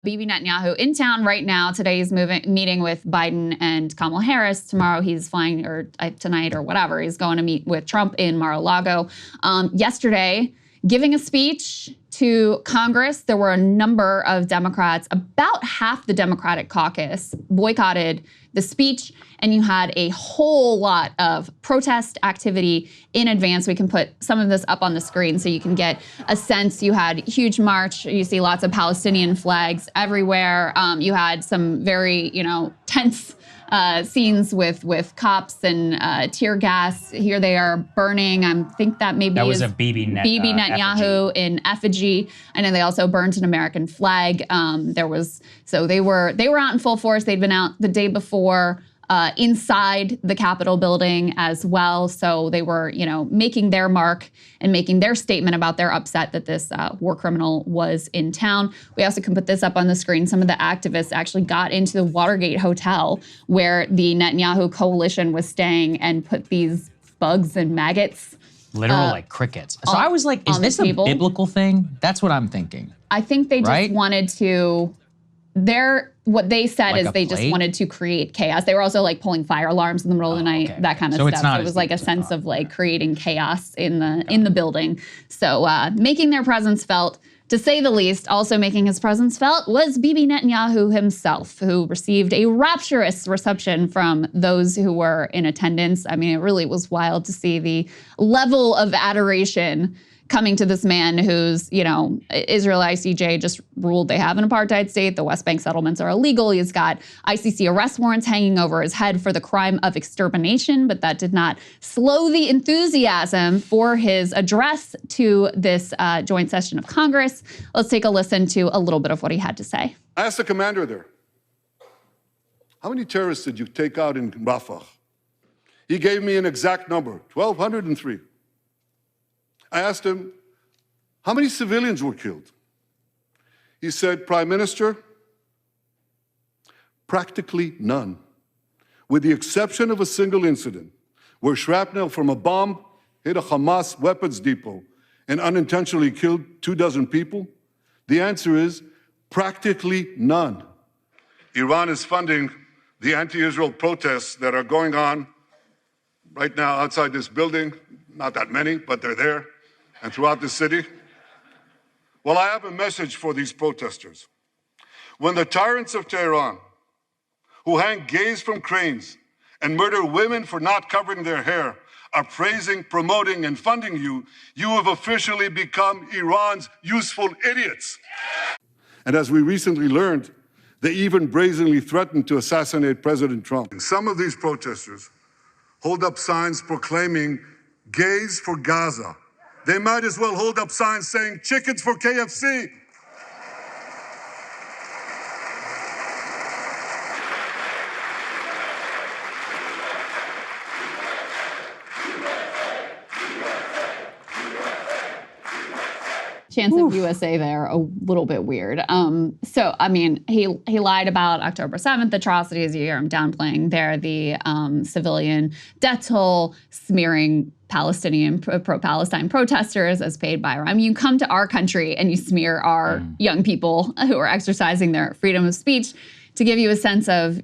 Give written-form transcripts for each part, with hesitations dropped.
Bibi Netanyahu in town right now. Today he's meeting with Biden and Kamala Harris. Tomorrow he's flying, or tonight or whatever, he's going to meet with Trump in Mar-a-Lago. Yesterday, giving a speech to Congress, there were a number of Democrats, about half the Democratic caucus boycotted the speech, and you had a whole lot of protest activity in advance. We can put some of this up on the screen so you can get a sense. You had a huge march. You see lots of Palestinian flags everywhere. You had some very, tense scenes with cops and tear gas. Here they are burning. I think that maybe was a Bibi Netanyahu in effigy. I know they also burned an American flag. They were out in full force. They'd been out the day before inside the Capitol building as well. So they were, making their mark and making their statement about their upset that this war criminal was in town. We also can put this up on the screen. Some of the activists actually got into the Watergate Hotel where the Netanyahu coalition was staying and put these bugs and maggots. Literal like crickets. So I was like, is this a biblical thing? That's what I'm thinking. I think they just wanted to, what they said is they just wanted to create chaos. They were also like pulling fire alarms in the middle of the night, that kind of stuff. So it was like a sense of like creating chaos in the building. So making their presence felt, to say the least. Also making his presence felt was Bibi Netanyahu himself, who received a rapturous reception from those who were in attendance. I mean, it really was wild to see the level of adoration coming to this man who's, Israel ICJ just ruled they have an apartheid state. The West Bank settlements are illegal. He's got ICC arrest warrants hanging over his head for the crime of extermination, but that did not slow the enthusiasm for his address to this joint session of Congress. Let's take a listen to a little bit of what he had to say. I asked the commander there, how many terrorists did you take out in Rafah? He gave me an exact number, 1,203. I asked him, how many civilians were killed? He said, Prime Minister, practically none, with the exception of a single incident where shrapnel from a bomb hit a Hamas weapons depot and unintentionally killed 24 people. The answer is practically none. Iran is funding the anti-Israel protests that are going on right now outside this building. Not that many, but they're there. And throughout the city. Well, I have a message for these protesters. When the tyrants of Tehran, who hang gays from cranes and murder women for not covering their hair, are praising, promoting, and funding you, you have officially become Iran's useful idiots. And as we recently learned, they even brazenly threatened to assassinate President Trump. And some of these protesters hold up signs proclaiming gays for Gaza. They might as well hold up signs saying chickens for KFC. Chance of USA there, a little bit weird. So, I mean, he lied about October 7th atrocities. You hear him downplaying there the civilian death toll, smearing pro-Palestine protesters as paid by Iran. I mean, you come to our country and you smear our young people who are exercising their freedom of speech to give you a sense of,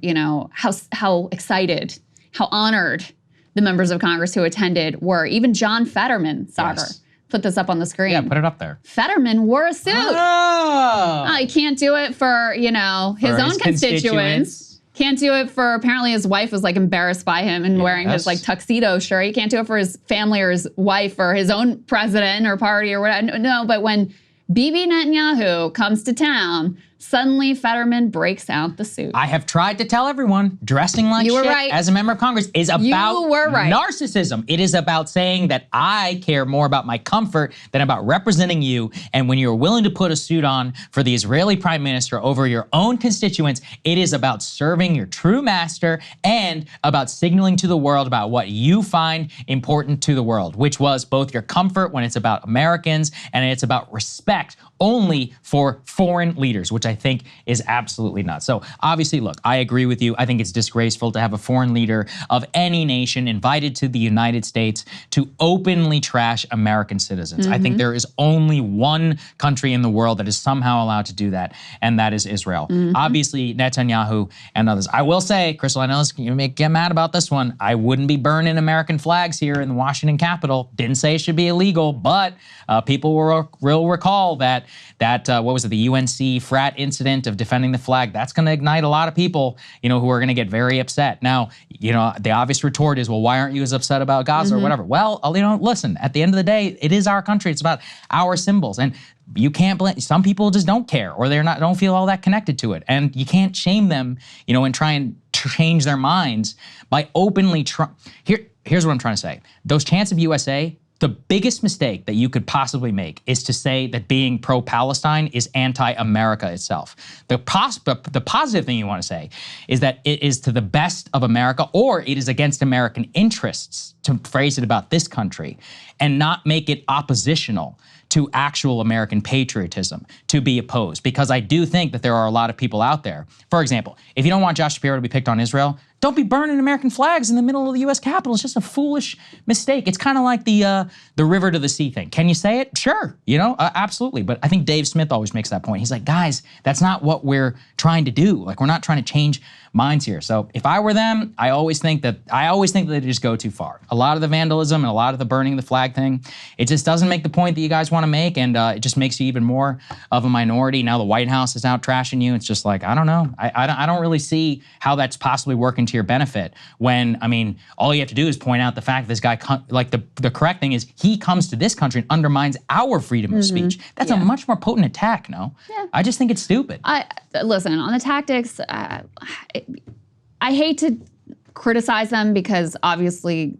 how excited, how honored the members of Congress who attended were. Even John Fetterman, Saagar. Yes. Put this up on the screen. Yeah, put it up there. Fetterman wore a suit. Oh. He can't do it for, his own constituents. Can't do it for, apparently his wife was like embarrassed by him and wearing his like tuxedo shirt. He can't do it for his family or his wife or his own president or party or whatever. No, but when Bibi Netanyahu comes to town, suddenly Fetterman breaks out the suit. I have tried to tell everyone, dressing like shit as a member of Congress is about narcissism. It is about saying that I care more about my comfort than about representing you. And when you're willing to put a suit on for the Israeli prime minister over your own constituents, it is about serving your true master and about signaling to the world about what you find important to the world, which was both your comfort when it's about Americans and it's about respect respect only for foreign leaders, which I think is absolutely nuts. So obviously, look, I agree with you. I think it's disgraceful to have a foreign leader of any nation invited to the United States to openly trash American citizens. I think there is only one country in the world that is somehow allowed to do that, and that is Israel. Obviously, Netanyahu and others. I will say, Krystal, I know you may get mad about this one. I wouldn't be burning American flags here in the Washington Capitol. Didn't say it should be illegal, but people will recall that what was it, the UNC frat incident of defending the flag. That's going to ignite a lot of people, who are going to get very upset. Now, the obvious retort is, well, why aren't you as upset about Gaza or whatever? Well, listen, at the end of the day, it is our country. It's about our symbols. And you can't blame, some people just don't care, or don't feel all that connected to it. And you can't shame them, and try and change their minds by openly here's what I'm trying to say. Those chants of USA, the biggest mistake that you could possibly make is to say that being pro-Palestine is anti-America itself. The positive thing you want to say is that it is to the best of America, or it is against American interests, to phrase it about this country, and not make it oppositional to actual American patriotism to be opposed. Because I do think that there are a lot of people out there. For example, if you don't want Josh Shapiro to be picked on Israel, don't be burning American flags in the middle of the U.S. Capitol. It's just a foolish mistake. It's kind of like the river to the sea thing. Can you say it? Sure, absolutely. But I think Dave Smith always makes that point. He's like, guys, that's not what we're trying to do. Like, we're not trying to change minds here. So if I were them, I always think that they just go too far. A lot of the vandalism and a lot of the burning the flag thing, it just doesn't make the point that you guys want to make, and it just makes you even more of a minority. Now the White House is out trashing you. It's just like, I don't know. I don't really see how that's possibly working to your benefit when, all you have to do is point out the fact that this guy, the correct thing is he comes to this country and undermines our freedom of speech. That's a much more potent attack, no? Yeah. I just think it's stupid. Listen, on the tactics, I hate to criticize them because obviously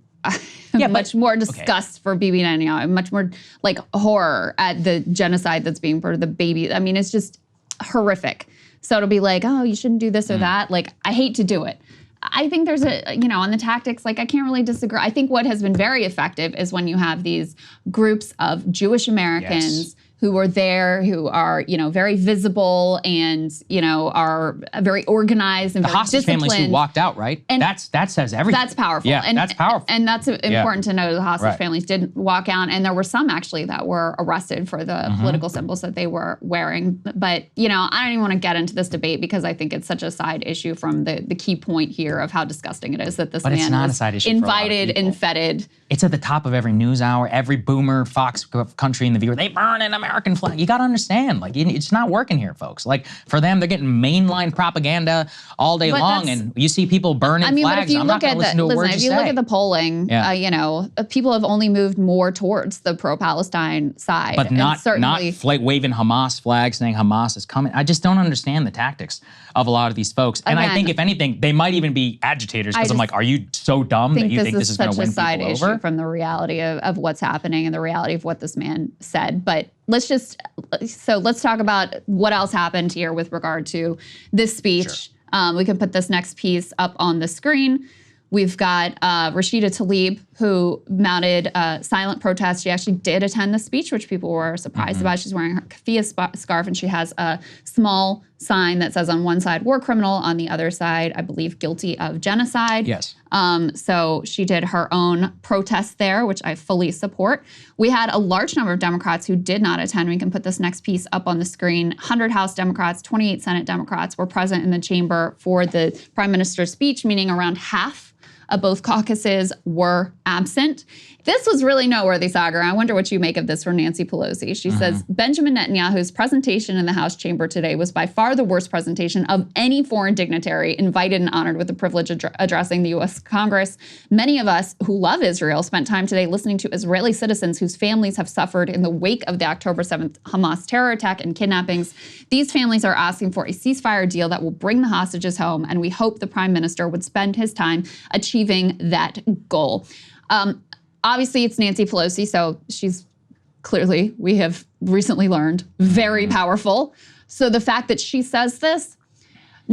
much more disgust for Bibi Netanyahu, much more like horror at the genocide that's being brought to the baby. It's just horrific. So it'll be like, oh, you shouldn't do this or that. Like, I hate to do it. I think there's on the tactics, like, I can't really disagree. I think what has been very effective is when you have these groups of Jewish Americans who are there, who are, very visible and, are very organized and the very hostage families who walked out, right? And that says everything. That's powerful. Yeah, and, that's powerful. And that's important to know. The hostage families did walk out, and there were some actually that were arrested for the political symbols that they were wearing. But, I don't even want to get into this debate because I think it's such a side issue from the key point here of how disgusting it is that this man was invited and feted. It's at the top of every news hour, every boomer, Fox country in the viewer, they burn an American flag. You got to understand, like, it's not working here, folks. Like, for them, they're getting mainline propaganda all day long, and you see people burning flags. I'm not going to listen to a word you say. If you look at the polling, people have only moved more towards the pro-Palestine side. But not waving Hamas flags saying Hamas is coming. I just don't understand the tactics of a lot of these folks. And I think, if anything, they might even be agitators, because I'm like, are you so dumb that you think this is going to win people over? This is such a side issue from the reality of what's happening and the reality of what this man said. But let's talk about what else happened here with regard to this speech. Sure. We can put this next piece up on the screen. We've got Rashida Tlaib, who mounted a silent protest. She actually did attend the speech, which people were surprised about. She's wearing her keffiyeh scarf, and she has a small sign that says on one side, war criminal, on the other side, I believe, guilty of genocide. Yes. So she did her own protest there, which I fully support. We had a large number of Democrats who did not attend. We can put this next piece up on the screen. 100 House Democrats, 28 Senate Democrats were present in the chamber for the Prime Minister's speech, meaning around half of both caucuses were absent. This was really noteworthy, Saagar. I wonder what you make of this from Nancy Pelosi. She says, Benjamin Netanyahu's presentation in the House chamber today was by far the worst presentation of any foreign dignitary invited and honored with the privilege of addressing the U.S. Congress. Many of us who love Israel spent time today listening to Israeli citizens whose families have suffered in the wake of the October 7th Hamas terror attack and kidnappings. These families are asking for a ceasefire deal that will bring the hostages home, and we hope the Prime Minister would spend his time achieving that goal. Obviously, it's Nancy Pelosi, so she's clearly, we have recently learned, very powerful. So the fact that she says this,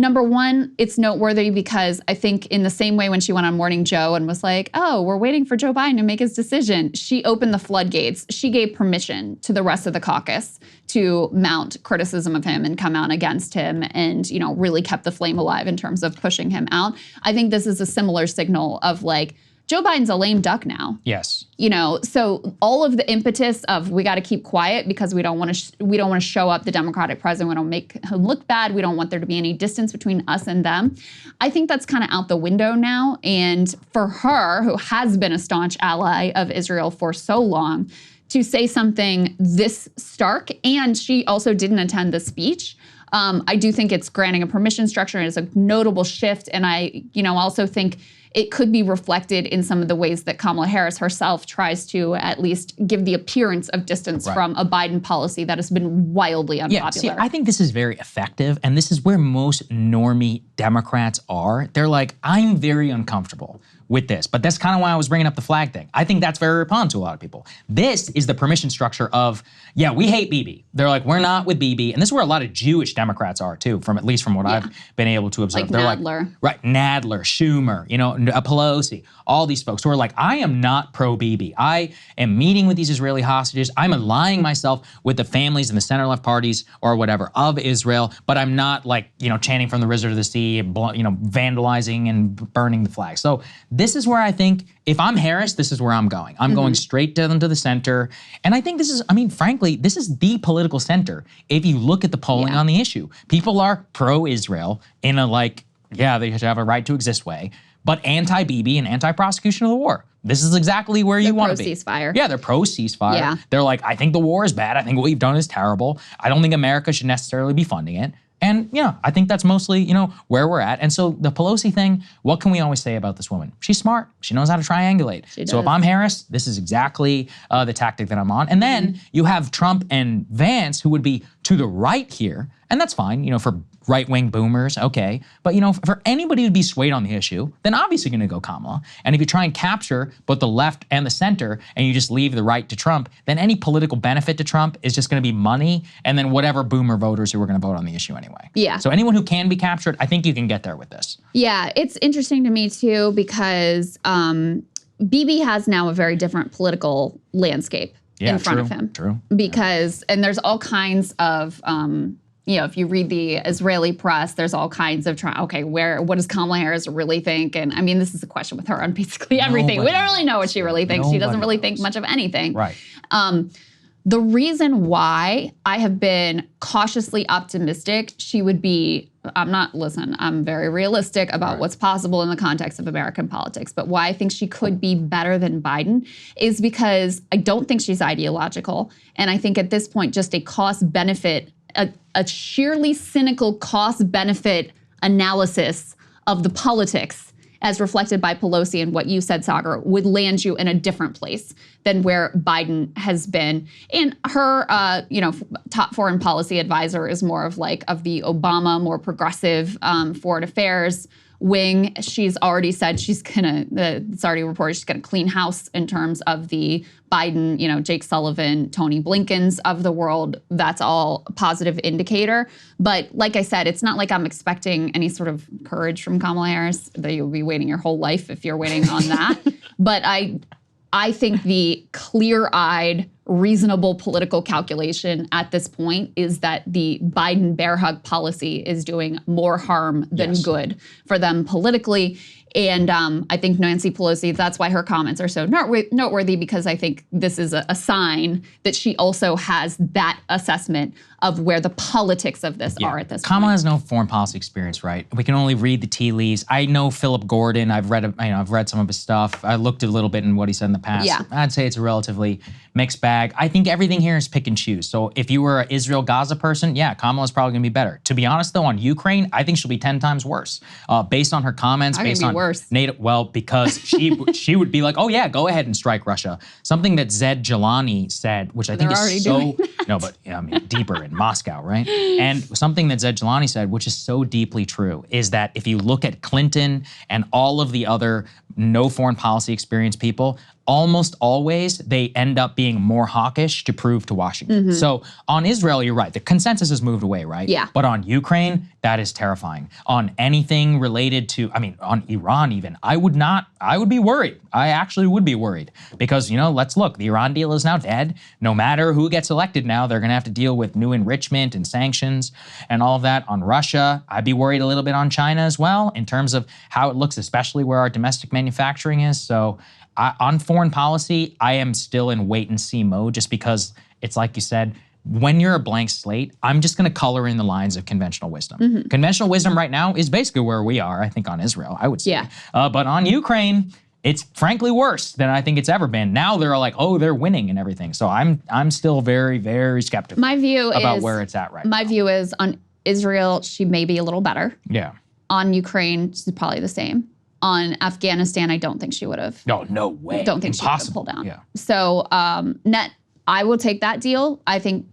Number one, it's noteworthy because I think in the same way when she went on Morning Joe and was like, oh, we're waiting for Joe Biden to make his decision, she opened the floodgates. She gave permission to the rest of the caucus to mount criticism of him and come out against him and, you know, really kept the flame alive in terms of pushing him out. I think this is a similar signal of like, Joe Biden's a lame duck now. Yes. You know, so all of the impetus of we got to keep quiet because we don't want to show up the Democratic president. We don't make him look bad. We don't want there to be any distance between us and them. I think that's kind of out the window now. And for her, who has been a staunch ally of Israel for so long, to say something this stark, and she also didn't attend the speech. I do think it's granting a permission structure and it's a notable shift. And I, you know, also think it could be reflected in some of the ways that Kamala Harris herself tries to at least give the appearance of distance from a Biden policy that has been wildly unpopular. Yeah, see, I think this is very effective, and this is where most normie Democrats are. They're like, I'm very uncomfortable with this, but that's kind of why I was bringing up the flag thing. I think that's very repellent to a lot of people. This is the permission structure of, yeah, we hate Bibi. They're like, we're not with Bibi, and this is where a lot of Jewish Democrats are too, from at least from what I've been able to observe. Like They're Nadler. like, right, Nadler, Schumer, you know, Pelosi, all these folks who are like, I am not pro-Bibi. I am meeting with these Israeli hostages. I'm aligning myself with the families in the center-left parties or whatever of Israel, but I'm not like, you know, chanting from the river to the sea, you know, vandalizing and burning the flag. So this is where I think, if I'm Harris, this is where I'm going. I'm going straight down to the center. And I think this is, I mean, frankly, this is the political center. If you look at the polling on the issue, people are pro-Israel in a like, yeah, they have a right to exist way, but anti-Bibi and anti-prosecution of the war. This is exactly where you want to be. Ceasefire. Yeah, they're pro-ceasefire. Yeah. They're like, I think the war is bad. I think what we've done is terrible. I don't think America should necessarily be funding it. And yeah, I think that's mostly, you know, where we're at. And so the Pelosi thing, what can we always say about this woman? She's smart. She knows how to triangulate. So if I'm Harris, this is exactly the tactic that I'm on. And then you have Trump and Vance, who would be to the right here. And that's fine, you know, for right-wing boomers, okay. But, you know, for anybody to be swayed on the issue, then obviously going to go Kamala. And if you try and capture both the left and the center and you just leave the right to Trump, then any political benefit to Trump is just going to be money and then whatever boomer voters who are going to vote on the issue anyway. Yeah. So anyone who can be captured, I think you can get there with this. Yeah, it's interesting to me too because Bibi has now a very different political landscape in front of him. True. Because, and there's all kinds of, you know, if you read the Israeli press, there's all kinds of okay, what does Kamala Harris really think? And I mean, this is a question with her on basically everything. We don't really know what she really thinks. She doesn't really think much of anything. Right. The reason why I have been cautiously optimistic she would be, I'm very realistic about what's possible in the context of American politics, but why I think she could be better than Biden is because I don't think she's ideological. And I think at this point, just a cost-benefit, a sheerly cynical cost-benefit analysis of the politics as reflected by Pelosi and what you said, Saagar, would land you in a different place than where Biden has been. And her, you know, top foreign policy advisor is more of like of the Obama, more progressive foreign affairs wing. She's already said she's it's already reported she's gonna clean house in terms of the Biden, you know, Jake Sullivan, Tony Blinkens of the world. That's all a positive indicator. But like I said, it's not like I'm expecting any sort of courage from Kamala Harris that you'll be waiting your whole life if you're waiting on that. But I think the clear-eyed, reasonable political calculation at this point is that the Biden bear hug policy is doing more harm than good for them politically. And I think Nancy Pelosi, that's why her comments are so noteworthy, because I think this is a sign that she also has that assessment of where the politics of this are at this Kamala point. has no foreign policy experience, right? We can only read the tea leaves. I know Philip Gordon. I've read some of his stuff. I looked a little bit in what he said in the past. Yeah. I'd say it's a relatively mixed bag. I think everything here is pick and choose. So if you were an Israel-Gaza person, yeah, Kamala's probably gonna be better. To be honest though, on Ukraine, I think she'll be 10 times worse. Based on her comments, based on NATO, well, because she would be like, oh yeah, go ahead and strike Russia. Something that Zed Jelani said, which I think is so, no, but I mean, deeper in Moscow, right? And something that Zed Jelani said, which is so deeply true, is that if you look at Clinton and all of the other no foreign policy experience people, almost always they end up being more hawkish to prove to Washington. So on Israel, you're right. The consensus has moved away, right? Yeah. But on Ukraine, that is terrifying. On anything related to, I mean, on Iran even, I would be worried. I actually would be worried because, let's look, the Iran deal is now dead. No matter who gets elected now, they're gonna have to deal with new enrichment and sanctions and all of that. On Russia, I'd be worried a little bit on China as well in terms of how it looks, especially where our domestic manufacturing is. So on foreign policy, I am still in wait and see mode just because it's like you said, when you're a blank slate, I'm just gonna color in the lines of conventional wisdom. Conventional wisdom right now is basically where we are, I think, on Israel, I would say. Yeah. But on Ukraine, it's frankly worse than I think it's ever been. Now they're like, oh, they're winning and everything. So I'm still very, very skeptical about where it's at right now. My view is on Israel, she may be a little better. Yeah. On Ukraine, she's probably the same. On Afghanistan, I don't think she would have. No way. Don't think she would have pulled down. Yeah. So net, I will take that deal. I think,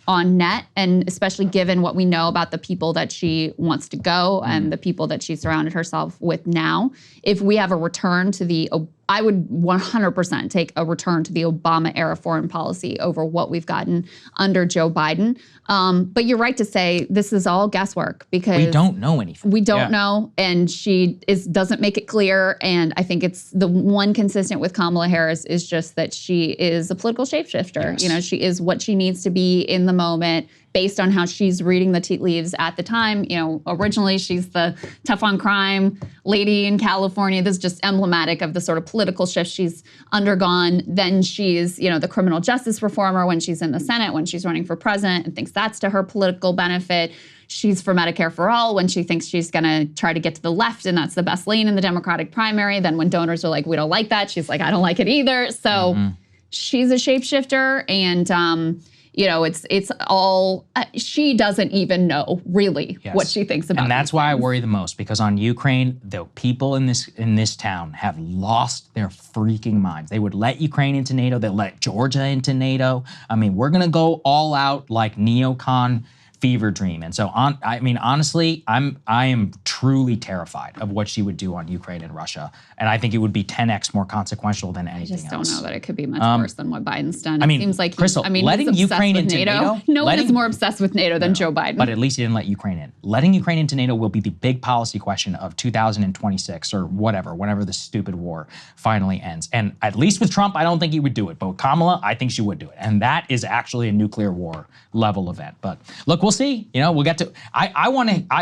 on net, and especially given what we know about the people that she wants to go and the people that she surrounded herself with now, if we have a return to I would 100% take a return to the Obama-era foreign policy over what we've gotten under Joe Biden. But you're right to say this is all guesswork because we don't know anything. We don't know, and she doesn't make it clear. And I think it's the one consistent with Kamala Harris is just that she is a political shapeshifter. Yes. She is what she needs to be in the moment, based on how she's reading the tea leaves at the time. Originally she's the tough on crime lady in California. This is just emblematic of the sort of political shift she's undergone. Then she's, the criminal justice reformer when she's in the Senate, when she's running for president and thinks that's to her political benefit. She's for Medicare for all when she thinks she's gonna try to get to the left and that's the best lane in the Democratic primary. Then when donors are like, we don't like that, she's like, I don't like it either. So she's a shapeshifter and, it's all, she doesn't even know really what she thinks about. And that's why I worry the most, because on Ukraine, the people in this town have lost their freaking minds. They would let Ukraine into NATO, they let Georgia into NATO. I mean, we're gonna go all out like neocon fever dream. And so honestly, I am truly terrified of what she would do on Ukraine and Russia. And I think it would be 10x more consequential than anything else. I just don't know that it could be much worse than what Biden's done. It seems like Krystal, letting Ukraine into NATO, no one is more obsessed with NATO than Joe Biden. But at least he didn't let Ukraine in. Letting Ukraine into NATO will be the big policy question of 2026 or whenever the stupid war finally ends. And at least with Trump, I don't think he would do it. But with Kamala, I think she would do it. And that is actually a nuclear war level event. But look, we'll see. We'll get to.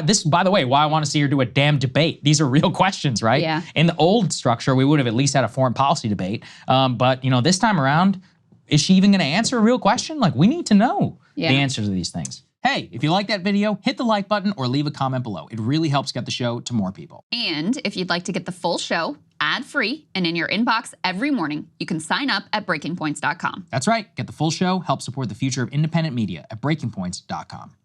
This, by the way, why I want to see her do a damn debate. These are real questions, right? Yeah. In the old structure, we would have at least had a foreign policy debate. But this time around, is she even going to answer a real question? Like, we need to know the answers to these things. Hey, if you like that video, hit the like button or leave a comment below. It really helps get the show to more people. And if you'd like to get the full show ad-free and in your inbox every morning, you can sign up at breakingpoints.com. That's right. Get the full show, help support the future of independent media at breakingpoints.com.